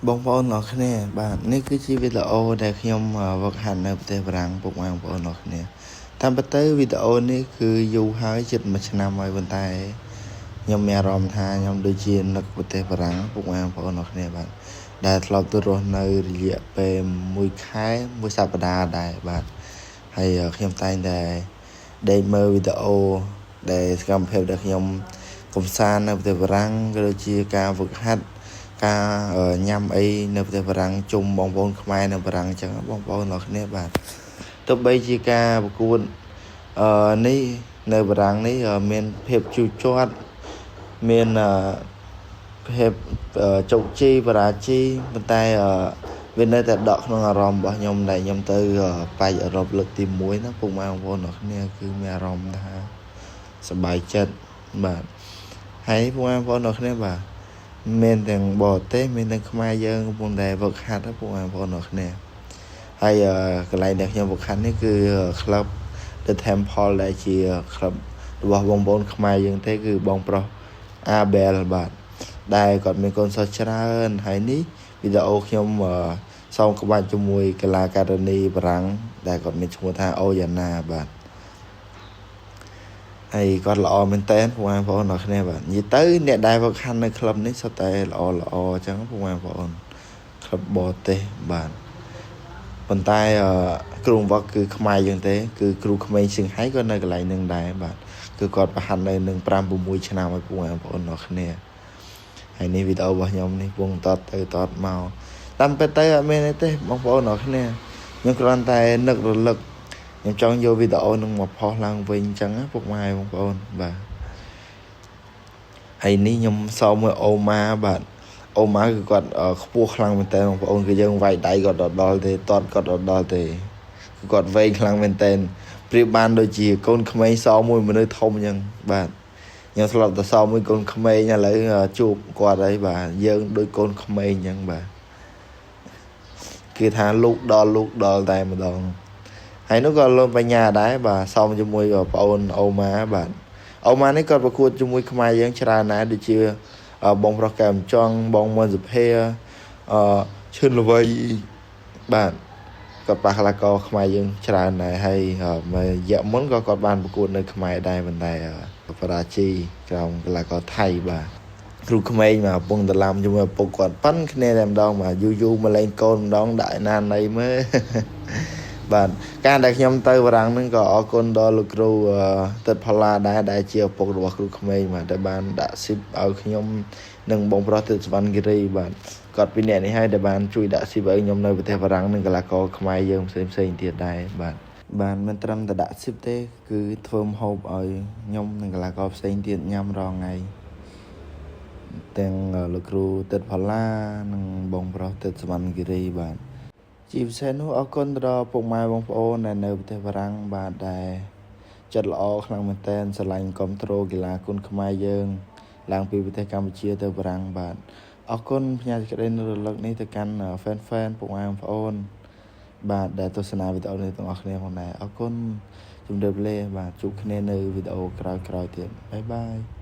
បងប្អូនអរគ្នាបាទនេះគឺជាវីដេអូដែលខ្ញុំវឹកហាត់នៅប្រទេសបារាំងពុកម៉ែបងប្អូនអរគ្នាតាមពិតទៅវីដេអូនេះគឺយូរហើយជិត1ឆ្នាំហើយប៉ុន្តែខ្ញុំមានអារម្មណ៍ថាខ្ញុំដូចជានឹកប្រទេសបារាំងពុកម៉ែបងប្អូនអរគ្នាបាទដែលធ្លាប់ទៅរស់នៅរយៈពេល1ខែ1សប្តាហ៍ដែរបាទហើយខ្ញុំតែងតែដេកមើលវីដេអូដែលសកម្មភាពដែលខ្ញុំកំសាន្តនៅប្រទេសបារាំងក៏ដូចជាការវឹកហាត់ការញ៉ាំអីនៅប្រទេសបារាំងជុំបងប្អូនខ្មែរនៅបារាំងអញ្ចឹងបងប្អូនអរគ្នាបាទទោះបីជាការប្រកួតនេះនៅបារាំងនេះមានភាពជូរចត់មានភាពជោគជ័យបរាជ័យប៉ុន្តែវានៅតែដកក្នុងអារម្មណ៍របស់ខ្ញុំដែលខ្ញុំទៅប៉ែកអឺរ៉ុបលើកទី1ណាពុកម៉ែបងប្អូនអរគ្នាគឺមានអារម្មណ៍ថាសប្បាយចិត្តបាទហើយពុកម៉ែបងប្អូនអរគ្នាបាទមានទាំងបរទេសមានទាំងខ្មែរយើងកំពុងតែវឹកហាត់ណាបងប្អូនអរគ្នាហើយកន្លែងដែលខ្ញុំវឹកហាត់នេះគឺក្លឹប The Temple ដែលជាក្លឹបរបស់បងប្អូនខ្មែរយើងទេគឺបងប្រុស Abel បាទដែលគាត់មានកូនសិស្សច្រើនហើយនេះវីដេអូខ្ញុំសងក្បាច់ជាមួយកីឡាការិនីបារាំងដែលគាត់មានឈ្មោះថាអូយ៉ាណាបាទហើយគាត់ល្អមែនតើបងប្អូនអរគ្នាបាទនិយាយទៅអ្នកដែលវឹកហាត់នៅក្លឹបនេះសុទ្ធតែល្អអញ្ចឹងបងប្អូនក្លឹបបរទេសបាទប៉ុន្តែគ្រូបង្វឹកគឺខ្មែរយើងទេគឺគ្រូក្មេងសៀងហៃក៏នៅកន្លែងនឹងដែរបាទគឺគាត់ប្រហាត់នៅនឹង 5-6 ឆ្នាំហើយបងប្អូនអរគ្នាហើយនេះវីដេអូរបស់ខ្ញុំនេះពងតតទៅតតមកតាមពិតទៅអត់មានទេបងប្អូនអរគ្នាខ្ញុំគ្រាន់តែនឹករលឹកខ្ញុំចង់យកវីដេអូនឹងមកផុសឡើងវិញអញ្ចឹងណាពុកម៉ែបងប្អូនបាទហើយនេះខ្ញុំសោមមួយអូម៉ាបាទអូម៉ាគឺគាត់ខ្ពស់ខ្លាំងមែនតើបងប្អូនគឺយើងវាយដៃគាត់ដល់ទេតតគាត់ដល់ទេគឺគាត់វែងខ្លាំងមែនតើប្រៀបបានដូចជាកូនក្មេងសមួយមនុស្សធំអញ្ចឹងបាទខ្ញុំធ្លាប់តែសមួយកូនក្មេងឥឡូវជួបគាត់ហើយបាទយើងដូចកូនក្មេងអញ្ចឹងបាទគឺថាលោកដល់តែម្ដងហើយនោះក៏លោកបញ្ញាដែរបាទសមជាមួយប្អូនអូម៉ាបាទអូម៉ានេះគាត់ប្រកួតជាមួយខ្មែរយើងច្រើនណាស់ដូចជាបងប្រុសកែមចង់បងមនសុភាឈឿនល្វីបាទគាត់ប៉ះកីឡាករខ្មែរយើងច្រើនដែរហើយរយៈមុនក៏គាត់បានប្រកួតនៅខ្មែរដែរប៉ុន្តែបរាជ័យក្រោមកីឡាករថៃបាទគ្រូក្មេងមកកំពុងតឡាំជាមួយឪពុកគាត់ប៉ិនគ្នាតែម្ដងបាទយូរមកលេងកូនម្ដងដាក់ណាណីមើលបាទការដែលខ្ញុំទៅបារាំងនឹងក៏អរគុណដល់លោកគ្រូទឹកផល្លាដែរដែលជាឪពុករបស់គ្រូក្មេងបាទដែលបានដាក់ស៊ីបឲ្យខ្ញុំនិងបងប្រុសទឹកសវណ្ណគិរីបាទគាត់ពីអ្នកនេះហើយដែលបានជួយដាក់ស៊ីបឲ្យខ្ញុំនៅប្រទេសបារាំងនិងកីឡាករខ្មែរយើងផ្សេងទៀតដែរបាទមិនត្រឹមតែដាក់ស៊ីបទេគឺធ្វើម្ហូបឲ្យខ្ញុំនិងកីឡាករផ្សេងទៀតញ៉ាំរាល់ថ្ងៃទាំងលោកគ្រូទឹកផល្លានិងបងប្រុសទឹកសវណ្ណគិរីបាទជាពិសេសនោះអរគុណដល់ពុកម៉ែបងប្អូនដែលនៅប្រទេសបារាំងបាទដែលចិត្តល្អខ្លាំងមែនទែនស្រឡាញ់គ្រប់គ្រងកីឡាគុនខ្មែរយើងឡើងពីប្រទេសកម្ពុជាទៅបារាំងបាទអរគុណផ្ញើសេចក្តីនៅរលឹកនេះទៅកាន់ fan ពុកម៉ែបងប្អូនបាទដែលទស្សនាវីដេអូនេះទាំងអស់គ្នាផងដែរអរគុណជម្រាបលាបាទជួបគ្នានៅវីដេអូក្រោយៗទៀតបាយបាយ